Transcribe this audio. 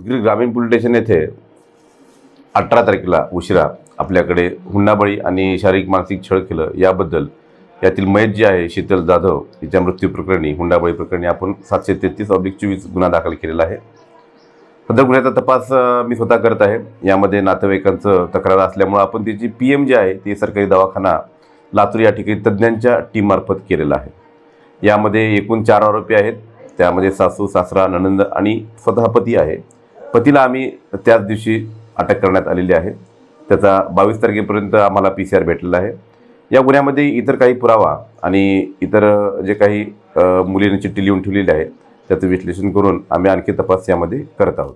उदगीर ग्रामीण police station येथे 18 तारखेला उशिरा आपल्याकडे हुंडाबळी आणि शारीरिक मानसिक छळ केलं याबद्दल यातील मयत जी आहे शीतल जाधव तिच्या मृत्यू प्रकरणी हुंडाबळी प्रकरणी आपण 733/24 गुन्हा दाखल केलेला आहे। सदर गुन्ह्याचा तपास मी स्वतः करत आहे। यामध्ये नातेवाईकांचं तक्रार असल्यामुळे आपण त्याची PM जी आहे ती सरकारी दवाखाना लातूर या ठिकाणी तज्ज्ञांच्या टीम मार्फत केलेला आहे। यामध्ये एकूण 4 आरोपी आहेत। त्यामध्ये सासू, सासरा, नणंद आणि स्वतः पती आहे। पतीला आम्ही त्याच दिवशी अटक करण्यात आलेली आहे। त्याचा 22 तारखेपर्यंत आम्हाला PCR भेटलेला आहे। या गुन्ह्यामध्ये इतर काही पुरावा आणि इतर जे काही मुलीने चिठ्ठी लिहून ठेवलेली आहे त्याचं विश्लेषण करून आम्ही आणखी तपास यामध्ये करत आहोत।